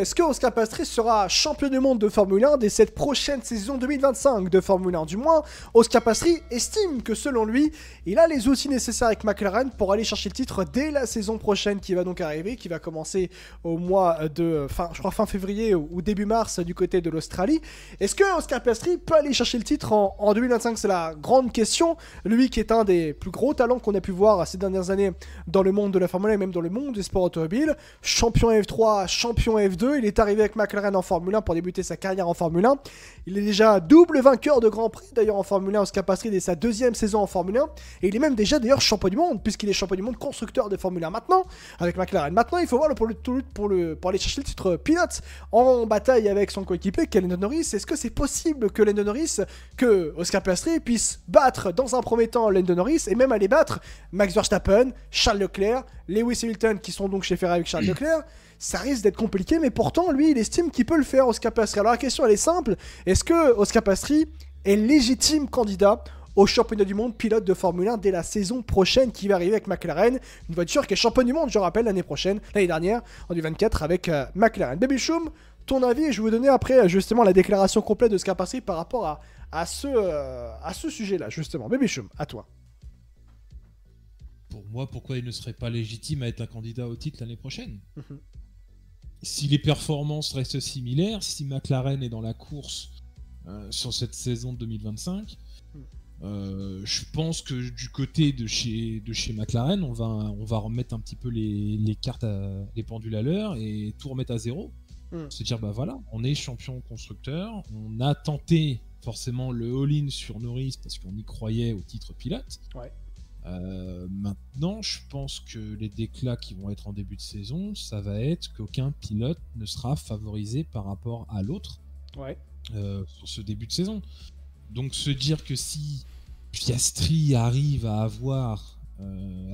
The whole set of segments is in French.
est-ce que Oscar Piastri sera champion du monde de Formule 1 dès cette prochaine saison 2025 de Formule 1? Du moins, Oscar Piastri estime que selon lui, il a les outils nécessaires avec McLaren pour aller chercher le titre dès la saison prochaine qui va donc arriver, qui va commencer au mois de fin février ou début mars du côté de l'Australie. Est-ce que Oscar Piastri peut aller chercher le titre en 2025? C'est la grande question. Lui qui est un des plus gros talents qu'on a pu voir ces dernières années dans le monde de la Formule 1 et même dans le monde des sports automobiles. Champion F3, champion F2, il est arrivé avec McLaren en Formule 1 pour débuter sa carrière en Formule 1. Il est déjà double vainqueur de Grand Prix d'ailleurs en Formule 1, Oscar Piastri dès sa deuxième saison en Formule 1, et il est même déjà d'ailleurs champion du monde puisqu'il est champion du monde constructeur de Formule 1 maintenant avec McLaren. Maintenant il faut voir pour aller chercher le titre pilote en bataille avec son coéquipier Lando Norris. Est-ce que c'est possible que Oscar Piastri puisse battre dans un premier temps Lando Norris et même aller battre Max Verstappen, Charles Leclerc, Lewis Hamilton qui sont donc chez Ferrari avec Charles Leclerc? Ça risque d'être compliqué, mais pourtant lui il estime qu'il peut le faire, Oscar Piastri. Alors la question elle est simple, est-ce que Oscar Piastri est légitime candidat au championnat du monde pilote de Formule 1 dès la saison prochaine qui va arriver avec McLaren, une voiture qui est championne du monde, je rappelle, l'année dernière, en 2024 avec McLaren. Baby Choum, ton avis, et je vais vous donner après justement la déclaration complète de Oscar Piastri par rapport à ce sujet-là, justement. Baby Choum, à toi. Pour moi, pourquoi il ne serait pas légitime à être un candidat au titre l'année prochaine? Si les performances restent similaires, si McLaren est dans la course sur cette saison de 2025, je pense que du côté de chez McLaren, on va remettre un petit peu les cartes, les pendules à l'heure et tout remettre à zéro. Se dire, bah voilà, on est champion constructeur, on a tenté forcément le all-in sur Norris parce qu'on y croyait au titre pilote. Ouais. Maintenant, je pense que les déclats qui vont être en début de saison, ça va être qu'aucun pilote ne sera favorisé par rapport à l'autre sur ce début de saison. Donc se dire que si Piastri arrive à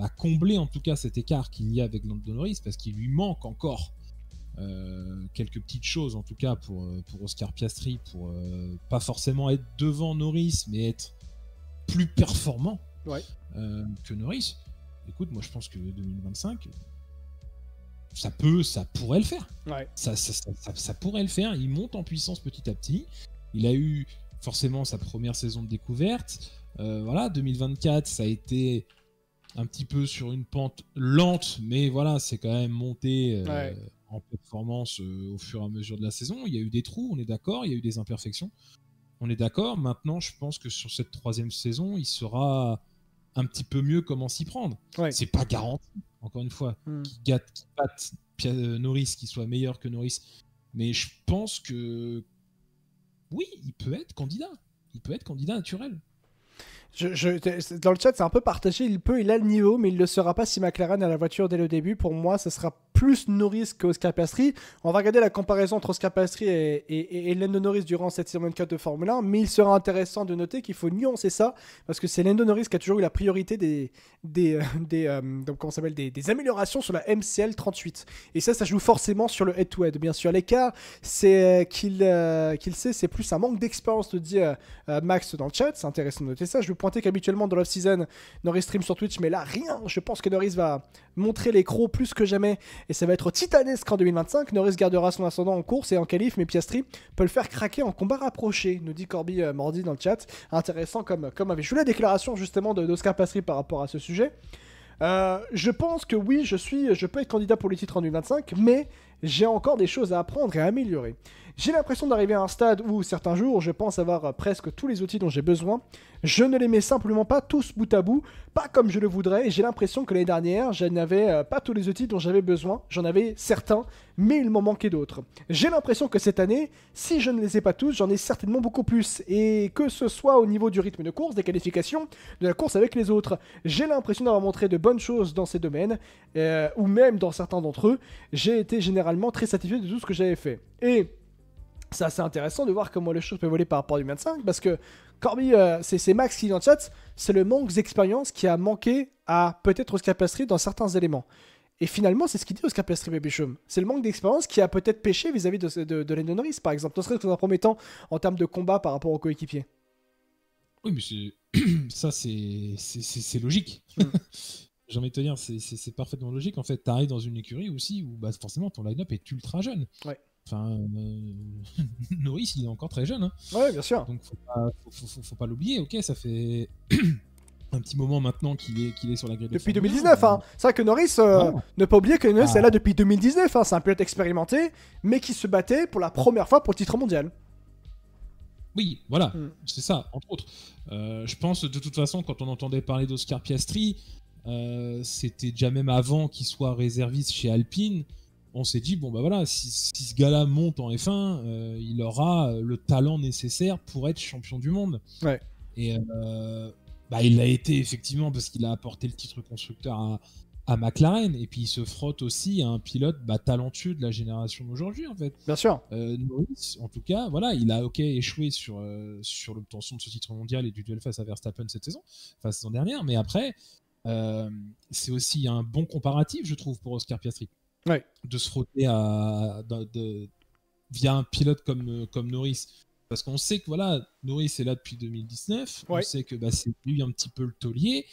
à combler en tout cas cet écart qu'il y a avec Lando Norris, parce qu'il lui manque encore quelques petites choses en tout cas pour Oscar Piastri, pour pas forcément être devant Norris, mais être plus performant que Norris. Écoute, moi je pense que 2025 ça pourrait le faire. Ça pourrait le faire. Il monte en puissance petit à petit. Il a eu forcément sa première saison de découverte. 2024 ça a été un petit peu sur une pente lente, mais voilà, c'est quand même monté en performance au fur et à mesure de la saison. Il y a eu des trous, on est d'accord, il y a eu des imperfections, on est d'accord. Maintenant, je pense que sur cette troisième saison, il saura un petit peu mieux comment s'y prendre. C'est pas garanti, encore une fois, qu'il batte Norris, qu'il soit meilleur que Norris, mais je pense que oui, il peut être candidat. Il peut être candidat naturel. Dans le chat, c'est un peu partagé. Il a le niveau, mais il ne le sera pas si McLaren a la voiture dès le début. Pour moi, ce sera plus Norris qu'Oscar Piastri. On va regarder la comparaison entre Oscar Piastri et Lando Norris durant cette saison 24 de Formule 1, mais il sera intéressant de noter qu'il faut nuancer ça, parce que c'est Lando Norris qui a toujours eu la priorité des améliorations sur la MCL 38. Et ça joue forcément sur le head-to-head. Bien sûr, l'écart, c'est qu'il sait, c'est plus un manque d'expérience, te dit Max dans le chat. C'est intéressant de noter ça. Je vais pointer qu'habituellement dans l'off-season, Norris stream sur Twitch, mais là, rien. Je pense que Norris va montrer les crocs plus que jamais, et ça va être titanesque en 2025. Norris gardera son ascendant en course et en qualif, mais Piastri peut le faire craquer en combat rapproché, nous dit Corby Mordi dans le chat. Intéressant comme avis. Je voulais la déclaration justement d'Oscar Piastri par rapport à ce sujet. Je pense que oui, je peux être candidat pour le titre en 2025, mais j'ai encore des choses à apprendre et à améliorer. J'ai l'impression d'arriver à un stade où certains jours, je pense avoir presque tous les outils dont j'ai besoin. Je ne les mets simplement pas tous bout à bout, pas comme je le voudrais. Et j'ai l'impression que l'année dernière, je n'avais pas tous les outils dont j'avais besoin. J'en avais certains, mais il m'en manquait d'autres. J'ai l'impression que cette année, si je ne les ai pas tous, j'en ai certainement beaucoup plus. Et que ce soit au niveau du rythme de course, des qualifications, de la course avec les autres, j'ai l'impression d'avoir montré de bonnes choses dans ces domaines, ou même dans certains d'entre eux. J'ai été généralement très satisfait de tout ce que j'avais fait. Et c'est assez intéressant de voir comment les choses peuvent évoluer par rapport à 2025, parce que Corby, c'est Max qui dit dans le chat, c'est le manque d'expérience qui a manqué à peut-être Oscar Piastri dans certains éléments. Et finalement, c'est ce qu'il dit Oscar Piastri, Baby Choum. C'est le manque d'expérience qui a peut-être péché vis-à-vis de Lando Norris, par exemple, ne serait-ce que dans un premier temps en termes de combat par rapport aux coéquipiers. Oui, mais ça, c'est logique. J'ai envie de te dire, c'est parfaitement logique. En fait, tu arrives dans une écurie aussi où forcément ton line-up est ultra jeune. Ouais. Enfin, Norris, il est encore très jeune. Hein. Ouais, bien sûr. Donc, faut pas l'oublier. Ok, ça fait un petit moment maintenant qu'il est sur la grille de depuis Formule 2019, 1, hein. C'est vrai que Norris, ne pas oublier que Norris est là depuis 2019. Hein. C'est un pilote expérimenté, mais qui se battait pour la première fois pour le titre mondial. Oui, voilà, c'est ça, entre autres. Je pense, de toute façon, quand on entendait parler d'Oscar Piastri, c'était déjà même avant qu'il soit réserviste chez Alpine. On s'est dit, bon bah voilà, si ce gars-là monte en F1, il aura le talent nécessaire pour être champion du monde. Ouais. Et il l'a été effectivement parce qu'il a apporté le titre constructeur à McLaren, et puis il se frotte aussi à un pilote talentueux de la génération d'aujourd'hui en fait. Bien sûr. Norris, en tout cas, voilà, il a échoué sur l'obtention de ce titre mondial et du duel face à Verstappen cette saison dernière, mais après, c'est aussi un bon comparatif, je trouve, pour Oscar Piastri. Ouais. De se frotter via un pilote comme Norris. Parce qu'on sait que voilà, Norris est là depuis 2019, on sait que c'est lui un petit peu le taulier,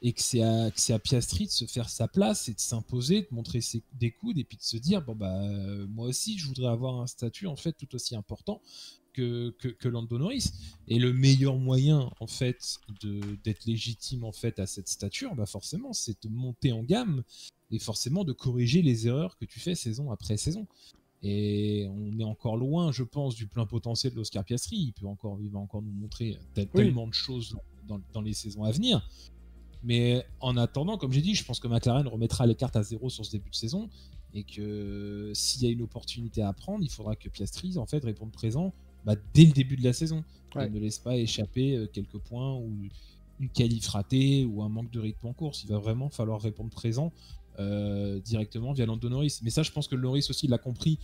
et que c'est à Piastri de se faire sa place et de s'imposer, de montrer des coudes, et puis de se dire moi aussi je voudrais avoir un statut en fait tout aussi important que Lando Norris. Et le meilleur moyen en fait d'être légitime en fait à cette stature, forcément c'est de monter en gamme et forcément de corriger les erreurs que tu fais saison après saison. Et on est encore loin, je pense, du plein potentiel de l'Oscar Piastri. Il va encore nous montrer tellement de choses dans les saisons à venir. Mais en attendant, comme j'ai dit, je pense que McLaren remettra les cartes à zéro sur ce début de saison, et que s'il y a une opportunité à prendre, il faudra que Piastri en fait réponde présent dès le début de la saison. Et ne laisse pas échapper quelques points ou une qualif ratée ou un manque de rythme en course. Il va vraiment falloir répondre présent directement via Lando Norris. Mais ça, je pense que Norris aussi l'a compris.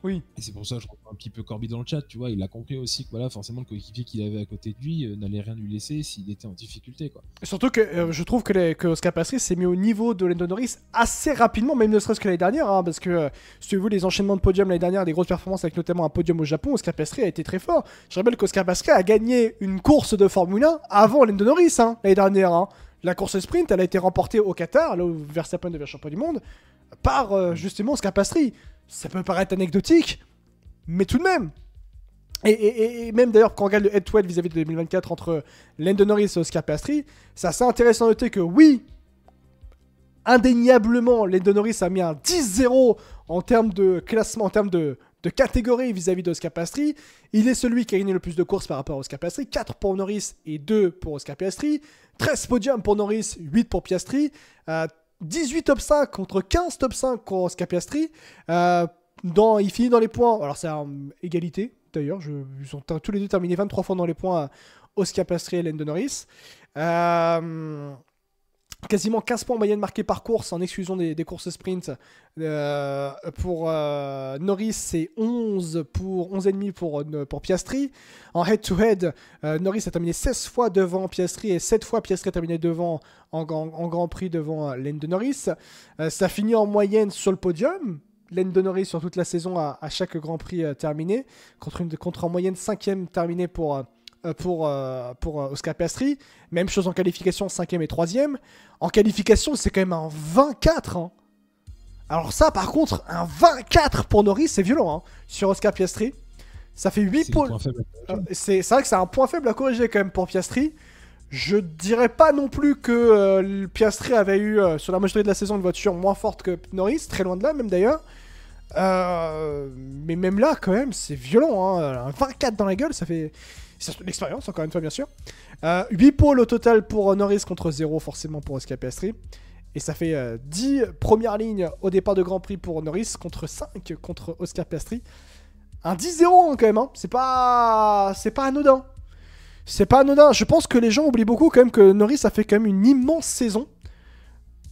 Oui. Et c'est pour ça que je reprends un petit peu Corby dans le chat, tu vois, il a compris aussi que voilà, forcément le coéquipier qu'il avait à côté de lui n'allait rien lui laisser s'il était en difficulté, quoi. Et surtout que je trouve que Oscar Piastri s'est mis au niveau de Lando Norris assez rapidement, même ne serait-ce que l'année dernière, hein, parce que si tu veux les enchaînements de podium l'année dernière, des grosses performances avec notamment un podium au Japon, Oscar Piastri a été très fort. Je rappelle qu'Oscar Piastri a gagné une course de Formule 1 avant Lando Norris, hein, l'année dernière. Hein. La course sprint, elle a été remportée au Qatar, là où Verstappen devient champion du monde, par justement Oscar Piastri. Ça peut paraître anecdotique, mais tout de même. Et même d'ailleurs, quand on regarde le head-to-head vis-à-vis de 2024 entre Lando Norris et Oscar Piastri, c'est assez intéressant de noter que oui, indéniablement, Lando Norris a mis un 10-0 en termes de classement, en termes de catégorie vis-à-vis d'Oscar Piastri. Il est celui qui a gagné le plus de courses par rapport à Oscar Piastri. 4 pour Norris et 2 pour Oscar Piastri. 13 podiums pour Norris, 8 pour Piastri. 18 top 5 contre 15 top 5 pour Oscar Piastri. Il finit dans les points. Alors c'est égalité d'ailleurs. Ils sont tous les deux terminés 23 fois dans les points, Oscar Piastri et Lando Norris. Quasiment 15 points en moyenne marqués par course en exclusion des courses sprint. Pour Norris, c'est 11,5 pour Piastri. En head-to-head, Norris a terminé 16 fois devant Piastri et 7 fois Piastri a terminé devant en Grand Prix devant Lando Norris. Ça finit en moyenne sur le podium. Lando Norris sur toute la saison à chaque Grand Prix terminé, contre en moyenne 5e terminé pour Oscar Piastri. Même chose en qualification, 5e et 3e. En qualification, c'est quand même un 24. Hein. Alors ça, par contre, un 24 pour Norris, c'est violent, hein, sur Oscar Piastri. Ça fait 8 points. C'est vrai que c'est un point faible à corriger quand même pour Piastri. Je dirais pas non plus que Piastri avait eu, sur la majorité de la saison, une voiture moins forte que Norris. Très loin de là, même d'ailleurs. Mais même là, quand même, c'est violent. Hein. Un 24 dans la gueule, ça fait... C'est l'expérience, encore une fois, bien sûr. 8 pôles au total pour Norris contre 0, forcément, pour Oscar Piastri. Et ça fait 10 premières lignes au départ de Grand Prix pour Norris contre 5 contre Oscar Piastri. Un 10-0 hein, quand même. Hein. C'est pas anodin. C'est pas anodin. Je pense que les gens oublient beaucoup quand même que Norris a fait quand même une immense saison.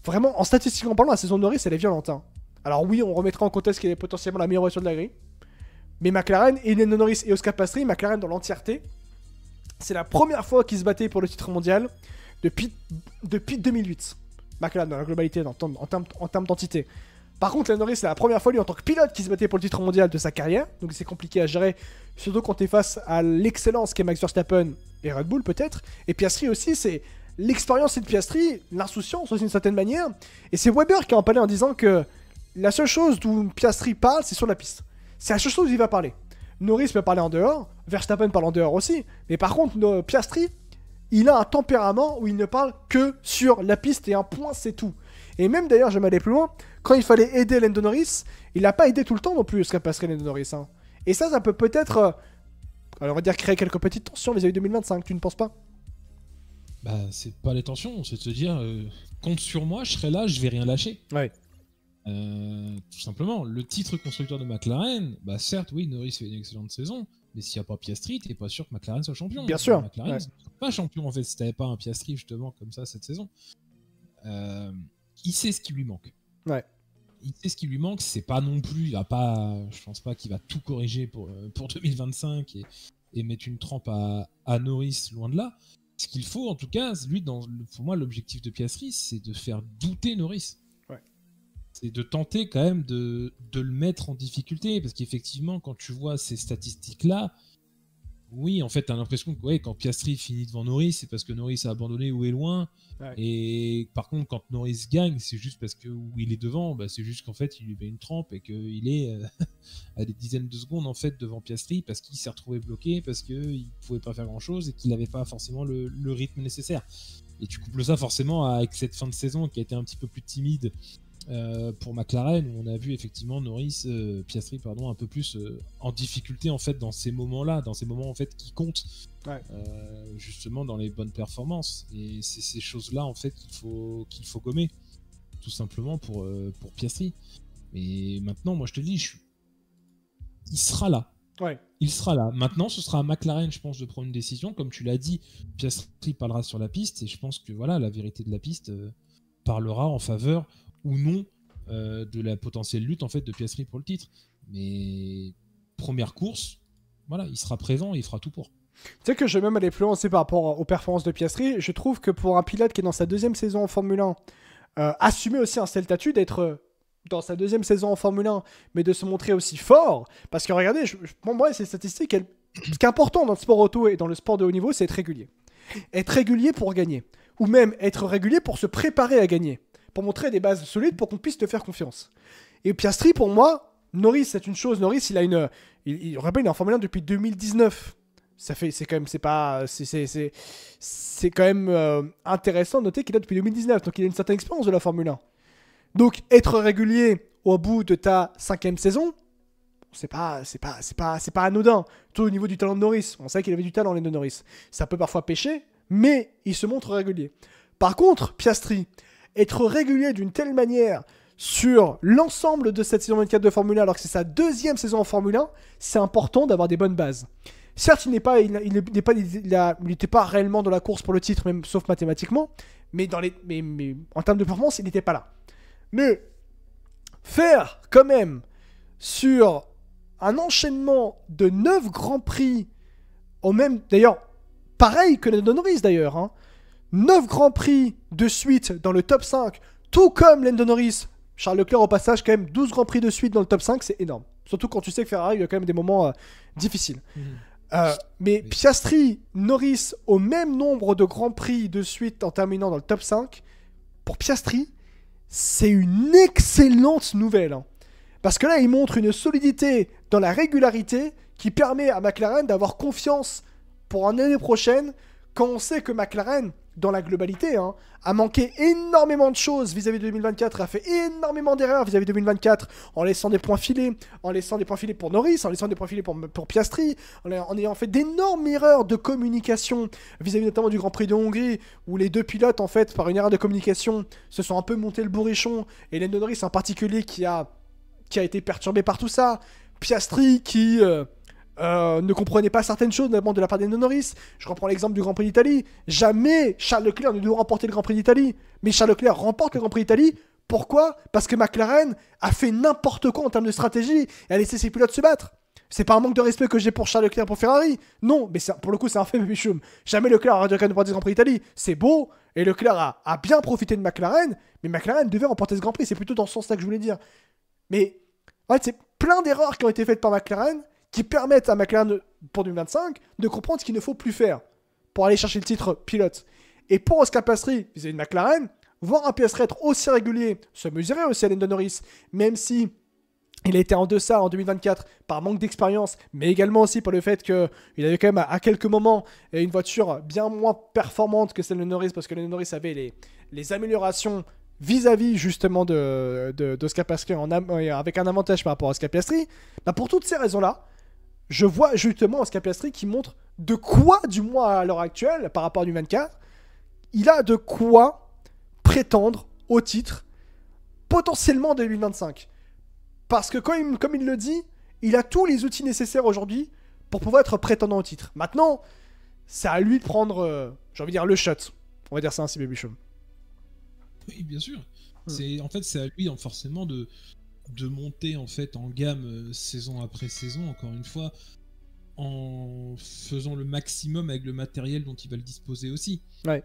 Vraiment, en statistiquement parlant, la saison de Norris, elle est violente. Hein. Alors oui, on remettra en contexte qu'elle est potentiellement la meilleure voiture de la grille. Mais McLaren, et Lando Norris et Oscar Piastri, McLaren dans l'entièreté, c'est la première fois qu'ils se battaient pour le titre mondial depuis 2008. McLaren dans la globalité, en termes d'entité. Par contre, Lando Norris, c'est la première fois lui en tant que pilote qui se battait pour le titre mondial de sa carrière. Donc c'est compliqué à gérer, surtout quand tu es face à l'excellence qu'est Max Verstappen et Red Bull peut-être. Et Piastri aussi, c'est l'expérience de Piastri, l'insouciance aussi d'une certaine manière. Et c'est Webber qui a empalé en disant que la seule chose d'où Piastri parle, c'est sur la piste. C'est la seule chose où il va parler. Norris peut parler en dehors, Verstappen parle en dehors aussi, mais par contre, Piastri, il a un tempérament où il ne parle que sur la piste et un point, c'est tout. Et même d'ailleurs, je vais aller plus loin, quand il fallait aider Lando Norris, il n'a pas aidé tout le temps non plus, ce qu'a passé Lando Norris. Hein. Et ça peut peut-être, alors on va dire, créer quelques petites tensions vis-à-vis de 2025, tu ne penses pas? Bah, c'est pas les tensions, c'est de se dire, compte sur moi, je serai là, je vais rien lâcher. Ouais. Tout simplement, le titre constructeur de McLaren, bah certes, oui, Norris fait une excellente saison, mais s'il n'y a pas Piastri, t'es pas sûr que McLaren soit champion. Bien sûr. McLaren, c'est pas champion en fait, si t'avais pas un Piastri justement comme ça cette saison. Il sait ce qui lui manque. Ouais. Il sait ce qui lui manque, c'est pas non plus, je pense pas qu'il va tout corriger pour 2025 et mettre une trempe à Norris, loin de là. Ce qu'il faut, en tout cas, lui, pour moi, l'objectif de Piastri, c'est de faire douter Norris. Ouais. C'est de tenter quand même de le mettre en difficulté, parce qu'effectivement, quand tu vois ces statistiques-là, oui, en fait, t'as l'impression que quand Piastri finit devant Norris, c'est parce que Norris a abandonné ou est loin. Ouais. Et par contre, quand Norris gagne, c'est juste parce que où il est devant, c'est juste qu'en fait, il lui met une trempe et qu'il est à des dizaines de secondes en fait devant Piastri parce qu'il s'est retrouvé bloqué, parce qu'il pouvait pas faire grand-chose et qu'il n'avait pas forcément le rythme nécessaire. Et tu couples ça forcément avec cette fin de saison qui a été un petit peu plus timide pour McLaren, où on a vu effectivement Piastri un peu plus en difficulté en fait dans ces moments-là, dans ces moments en fait qui comptent, ouais. Justement dans les bonnes performances. Et c'est ces choses-là en fait qu'il faut gommer, tout simplement pour Piastri. Mais maintenant, moi je te dis, il sera là. Ouais. Il sera là. Maintenant, ce sera à McLaren, je pense, de prendre une décision. Comme tu l'as dit, Piastri parlera sur la piste, et je pense que voilà, la vérité de la piste parlera en faveur ou non de la potentielle lutte en fait de Piastri pour le titre. Mais première course, voilà, il sera présent et il fera tout pour. Tu sais que je vais même aller plus loin aussi par rapport aux performances de Piastri. Je trouve que pour un pilote qui est dans sa deuxième saison en Formule 1, assumer aussi un tel statut d'être dans sa deuxième saison en Formule 1, mais de se montrer aussi fort, parce que regardez, pour moi, ces statistiques, ce qui est important dans le sport auto et dans le sport de haut niveau, c'est être régulier. Être régulier pour gagner, ou même être régulier pour se préparer à gagner, pour montrer des bases solides pour qu'on puisse te faire confiance. Et Piastri, pour moi, Norris, c'est une chose. Norris, il est en Formule 1 depuis 2019. C'est quand même intéressant de noter qu'il a depuis 2019. Donc il a une certaine expérience de la Formule 1. Donc être régulier au bout de ta 5e saison, c'est pas anodin. Tout au niveau du talent de Norris. On sait qu'il avait du talent, les de Norris. Ça peut parfois pêcher, mais il se montre régulier. Par contre, Piastri, être régulier d'une telle manière sur l'ensemble de cette saison 24 de Formule 1, alors que c'est sa deuxième saison en Formule 1, c'est important d'avoir des bonnes bases. Certes, il n'était pas réellement dans la course pour le titre, même sauf mathématiquement, mais en termes de performance, il n'était pas là. Mais faire quand même sur un enchaînement de 9 Grands Prix, d'ailleurs, pareil que Lando Norris d'ailleurs, hein, 9 Grands Prix de suite dans le top 5, tout comme Lando Norris. Charles Leclerc au passage, quand même 12 Grands Prix de suite dans le top 5, c'est énorme. Surtout quand tu sais que Ferrari, il y a quand même des moments difficiles. Mais Piastri, Norris au même nombre de Grands Prix de suite en terminant dans le top 5, pour Piastri, c'est une excellente nouvelle. Hein. Parce que là, il montre une solidité dans la régularité qui permet à McLaren d'avoir confiance pour l'année prochaine, quand on sait que McLaren, dans la globalité, hein, a manqué énormément de choses vis-à-vis de 2024, a fait énormément d'erreurs vis-à-vis de 2024, en laissant des points filés, pour Norris, en laissant des points filés pour Piastri, en ayant fait d'énormes erreurs de communication vis-à-vis notamment du Grand Prix de Hongrie, où les deux pilotes, en fait, par une erreur de communication, se sont un peu monté le bourrichon, et Lando Norris en particulier qui a été perturbé par tout ça, Piastri qui ne comprenait pas certaines choses, notamment de la part de Norris. Je reprends l'exemple du Grand Prix d'Italie. Jamais Charles Leclerc ne doit remporter le Grand Prix d'Italie. Mais Charles Leclerc remporte le Grand Prix d'Italie. Pourquoi ? Parce que McLaren a fait n'importe quoi en termes de stratégie et a laissé ses pilotes se battre. C'est pas un manque de respect que j'ai pour Charles Leclerc pour Ferrari. Non, mais pour le coup, c'est un fait, Bichoum. Jamais Leclerc a remporté le Grand Prix d'Italie. C'est beau. Et Leclerc a bien profité de McLaren. Mais McLaren devait remporter ce Grand Prix. C'est plutôt dans ce sens-là que je voulais dire. Mais en fait, c'est plein d'erreurs qui ont été faites par McLaren qui permettent à McLaren pour 2025 de comprendre ce qu'il ne faut plus faire pour aller chercher le titre pilote. Et pour Oscar Piastri vis-à-vis de McLaren, voir un Piastri être aussi régulier se mesurait aussi à Lando Norris, même si il a été en deçà en 2024 par manque d'expérience, mais également aussi par le fait qu'il avait quand même à quelques moments une voiture bien moins performante que celle de Norris, parce que Lando Norris avait les améliorations vis-à-vis justement d'Oscar Piastri avec un avantage par rapport à Oscar Piastri. Bah pour toutes ces raisons-là, je vois justement Oscar Piastri qui montre de quoi, du moins à l'heure actuelle, par rapport à 2024, il a de quoi prétendre au titre potentiellement en 2025. Parce que comme il le dit, il a tous les outils nécessaires aujourd'hui pour pouvoir être prétendant au titre. Maintenant, c'est à lui de prendre, j'ai envie de dire, le shot. On va dire ça ainsi, Babychum. Oui, bien sûr. En fait, c'est à lui forcément de monter en fait en gamme saison après saison, encore une fois, en faisant le maximum avec le matériel dont il va le disposer aussi. Ouais.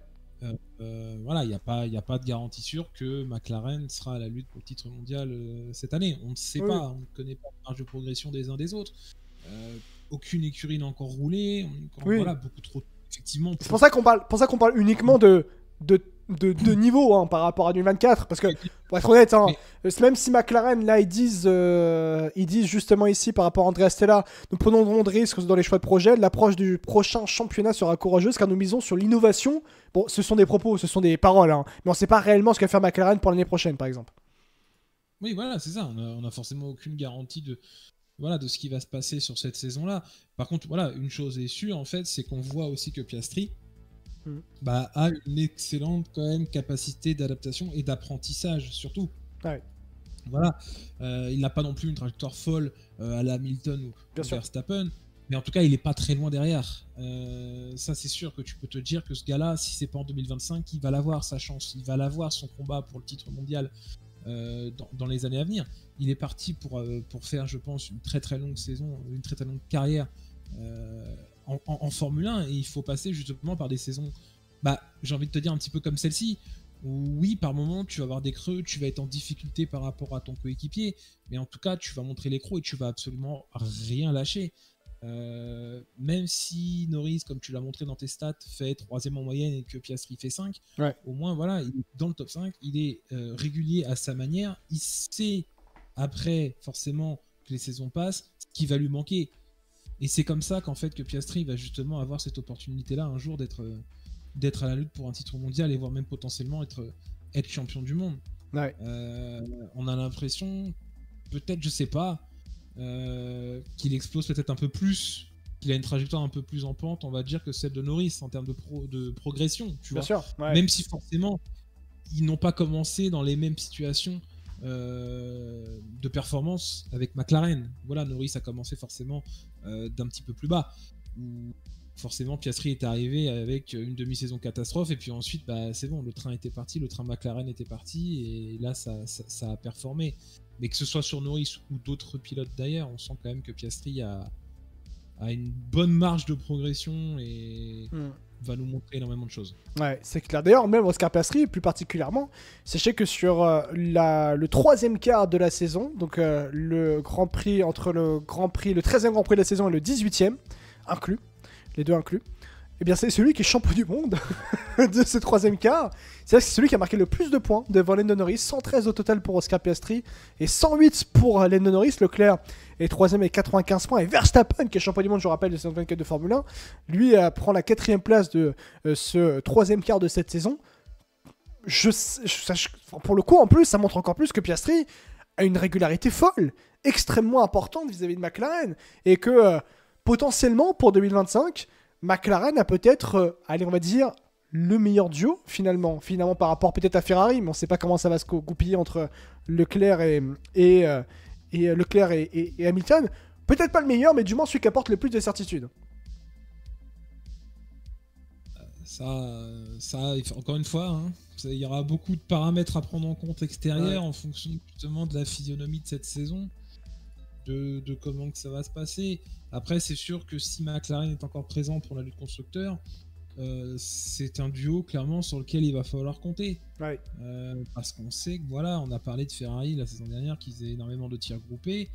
Voilà, il n'y a pas de garantie sûre que McLaren sera à la lutte pour le titre mondial cette année. On ne sait pas, on ne connaît pas la marge de progression des uns des autres. Aucune écurie n'a encore roulé. Voilà, beaucoup trop. Effectivement. C'est pour ça qu'on parle uniquement de niveau par rapport à 2024, parce que pour être honnête, même si McLaren là ils disent justement ici par rapport à Andrea Stella, nous prenons de risques dans les choix de projet, l'approche du prochain championnat sera courageuse car nous misons sur l'innovation. Bon, ce sont des propos, ce sont des paroles, mais on ne sait pas réellement ce que va faire McLaren pour l'année prochaine par exemple. Oui, voilà, c'est ça, on a forcément aucune garantie de ce qui va se passer sur cette saison-là. Par contre, voilà, une chose est sûre en fait, c'est qu'on voit aussi que Piastri a une excellente quand même capacité d'adaptation et d'apprentissage surtout. Ouais. Voilà, il n'a pas non plus une trajectoire folle à la Hamilton ou Verstappen, mais en tout cas il n'est pas très loin derrière. Ça c'est sûr que tu peux te dire que ce gars-là, si c'est pas en 2025, il va l'avoir sa chance, il va l'avoir son combat pour le titre mondial dans les années à venir. Il est parti pour faire, je pense, une très très longue saison, une très très longue carrière en Formule 1, et il faut passer justement par des saisons, j'ai envie de te dire un petit peu comme celle-ci, où oui, par moment tu vas avoir des creux, tu vas être en difficulté par rapport à ton coéquipier, mais en tout cas tu vas montrer les crocs et tu vas absolument rien lâcher. Même si Norris, comme tu l'as montré dans tes stats, fait 3ème en moyenne et que Piastri fait 5, au moins voilà, il est dans le top 5, il est régulier à sa manière, il sait après forcément que les saisons passent ce qui va lui manquer. Et c'est comme ça qu'en fait que Piastri va justement avoir cette opportunité-là un jour d'être à la lutte pour un titre mondial et voire même potentiellement être champion du monde. Ouais. On a l'impression, peut-être, je sais pas, qu'il explose peut-être un peu plus, qu'il a une trajectoire un peu plus en pente, on va dire, que celle de Norris en termes de progression. Tu vois. Sûr, ouais. Même si forcément, ils n'ont pas commencé dans les mêmes situations de performance avec McLaren. Voilà, Norris a commencé forcément d'un petit peu plus bas, où forcément Piastri est arrivé avec une demi-saison catastrophe, et puis ensuite c'est bon, le train était parti, le train McLaren était parti, et là ça a performé. Mais que ce soit sur Norris ou d'autres pilotes d'ailleurs, on sent quand même que Piastri a une bonne marge de progression et va nous montrer énormément de choses. Ouais, c'est clair. D'ailleurs, même Oscar Piastri, plus particulièrement, sachez que sur le 3e quart de la saison, donc le Grand Prix entre le 13e Grand Prix de la saison et le 18e, inclus, les deux inclus, eh bien c'est celui qui est champion du monde de ce 3e quart. C'est celui qui a marqué le plus de points devant Lando Norris, 113 au total pour Oscar Piastri et 108 pour Lando Norris. Leclerc est 3e avec 95 points, et Verstappen, qui est champion du monde, je vous rappelle, de saison 24 de Formule 1, lui prend la 4e place de ce 3e quart de cette saison. Pour le coup, en plus, ça montre encore plus que Piastri a une régularité folle, extrêmement importante vis-à-vis de McLaren, et que potentiellement pour 2025, McLaren a peut-être, on va dire, le meilleur duo finalement par rapport peut-être à Ferrari, mais on ne sait pas comment ça va se goupiller entre Leclerc et Hamilton. Peut-être pas le meilleur, mais du moins celui qui apporte le plus de certitude. Ça, encore une fois, il y aura beaucoup de paramètres à prendre en compte extérieurs en fonction justement de la physionomie de cette saison, de comment que ça va se passer. Après, c'est sûr que si McLaren est encore présent pour la lutte constructeur, c'est un duo clairement sur lequel il va falloir compter. Ouais. Parce qu'on sait que voilà, on a parlé de Ferrari la saison dernière qui faisait énormément de tirs groupés.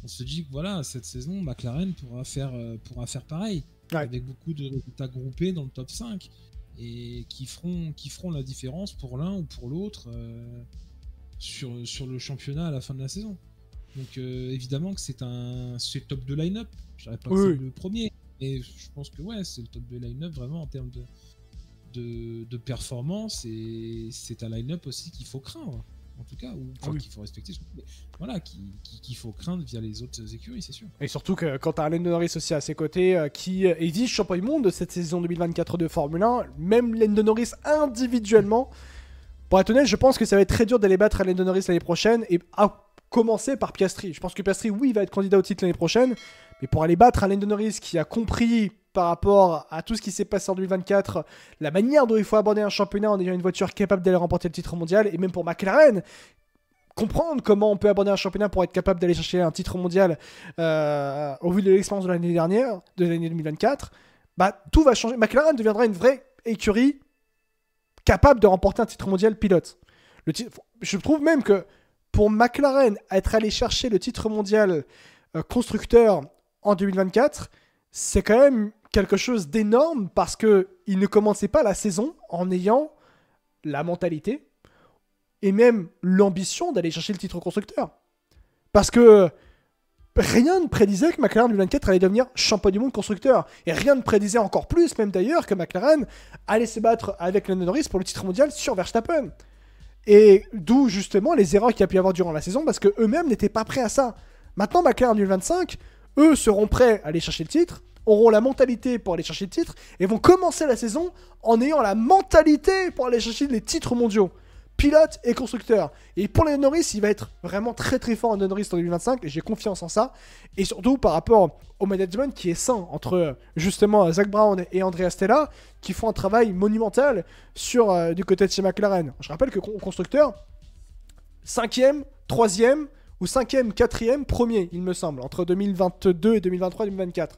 On se dit que voilà, cette saison, McLaren pourra faire pareil, avec beaucoup de résultats groupés dans le top 5. et qui feront la différence pour l'un ou pour l'autre sur le championnat à la fin de la saison. Donc évidemment que c'est top de line-up. Je dirais pas que c'est le premier, mais je pense que c'est le top de line-up vraiment en termes de performance, et c'est un line-up aussi qu'il faut craindre, en tout cas, ou qu'il faut respecter, mais voilà, qu'il faut craindre via les autres écuries, c'est sûr. Et surtout que quand tu as Lando Norris aussi à ses côtés, qui est vice-champion du monde de cette saison 2024 de Formule 1, même Lando Norris individuellement, pour être honnête, je pense que ça va être très dur d'aller battre Lando Norris l'année prochaine, et à commencer par Piastri. Je pense que Piastri, oui, va être candidat au titre l'année prochaine, mais pour aller battre Lando Norris qui a compris par rapport à tout ce qui s'est passé en 2024, la manière dont il faut aborder un championnat en ayant une voiture capable d'aller remporter le titre mondial, et même pour McLaren, comprendre comment on peut aborder un championnat pour être capable d'aller chercher un titre mondial au vu de l'expérience de l'année dernière, de l'année 2024, tout va changer. McLaren deviendra une vraie écurie capable de remporter un titre mondial pilote. Je trouve même que pour McLaren, être allé chercher le titre mondial constructeur en 2024, c'est quand même quelque chose d'énorme parce qu'ils ne commençaient pas la saison en ayant la mentalité et même l'ambition d'aller chercher le titre constructeur. Parce que rien ne prédisait que McLaren 2024 allait devenir champion du monde constructeur. Et rien ne prédisait encore plus, même d'ailleurs, que McLaren allait se battre avec Lando Norris pour le titre mondial sur Verstappen. Et d'où justement les erreurs qu'il y a pu y avoir durant la saison, parce qu'eux-mêmes n'étaient pas prêts à ça. Maintenant, McLaren 2025, eux seront prêts à aller chercher le titre, auront la mentalité pour aller chercher le titre, et vont commencer la saison en ayant la mentalité pour aller chercher les titres mondiaux, pilote et constructeur. Et pour les Norris, il va être vraiment très très fort en Norris en 2025, et j'ai confiance en ça. Et surtout par rapport au management qui est sain entre justement Zak Brown et Andrea Stella, qui font un travail monumental sur du côté de chez McLaren. Je rappelle que constructeur, 5e, 3e ou 5e, 4e, 1er, il me semble, entre 2022 et 2023-2024.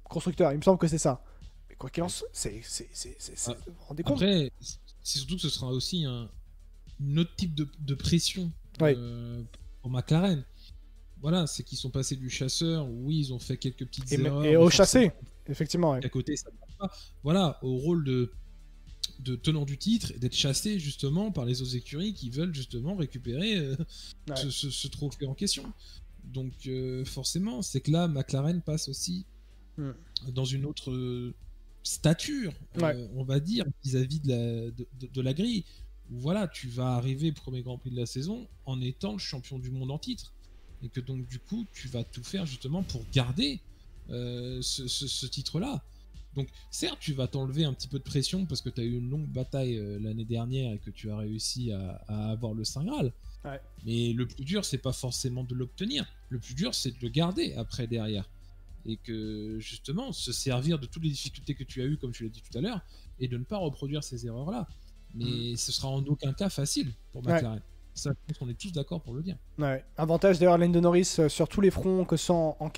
Constructeur, il me semble que c'est ça. Mais quoi qu'il en soit, vous vous rendez compte ? Après, c'est surtout que ce sera aussi un autre type de pression pour McLaren. Voilà, c'est qu'ils sont passés du chasseur, oui, ils ont fait quelques petites erreurs. Et au chassé, effectivement. À côté, ça ne marche pas. Voilà, au rôle de tenant du titre, et d'être chassé justement par les autres écuries qui veulent justement récupérer ce trophée en question. Donc forcément, c'est que là, McLaren passe aussi dans une autre stature, on va dire, vis-à-vis de la grille. Voilà, tu vas arriver premier Grand Prix de la saison en étant le champion du monde en titre. Et que donc du coup, tu vas tout faire justement pour garder ce titre-là. Donc certes, tu vas t'enlever un petit peu de pression parce que tu as eu une longue bataille l'année dernière et que tu as réussi à avoir le Saint Graal. Ouais. Mais le plus dur, c'est pas forcément de l'obtenir. Le plus dur, c'est de le garder après derrière. Et que justement, se servir de toutes les difficultés que tu as eues, comme tu l'as dit tout à l'heure, et de ne pas reproduire ces erreurs-là. Mais ce sera en aucun cas facile pour McLaren. Ouais. Ça, je pense qu'on est tous d'accord pour le dire. Ouais. Avantage d'ailleurs Lando Norris sur tous les fronts, que ce soit en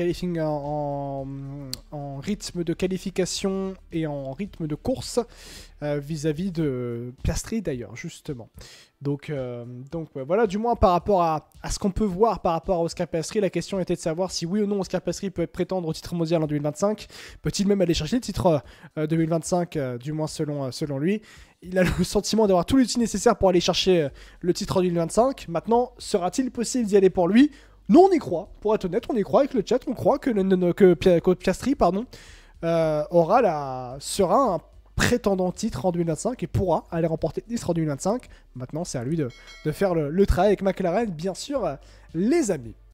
rythme de qualification et en rythme de course, vis-à-vis de Piastri d'ailleurs, justement. Donc voilà, du moins par rapport à ce qu'on peut voir par rapport à Oscar Piastri, la question était de savoir si oui ou non Oscar Piastri peut prétendre au titre mondial en 2025. Peut-il même aller chercher le titre 2025, du moins selon lui. Il a le sentiment d'avoir tout l'outil nécessaire pour aller chercher le titre en 2025. Maintenant, sera-t-il possible d'y aller pour lui ? Nous, on y croit. Pour être honnête, on y croit avec le chat. On croit que Piastri sera un prétendant titre en 2025 et pourra aller remporter le titre en 2025. Maintenant, c'est à lui de faire le travail avec McLaren, bien sûr, les amis.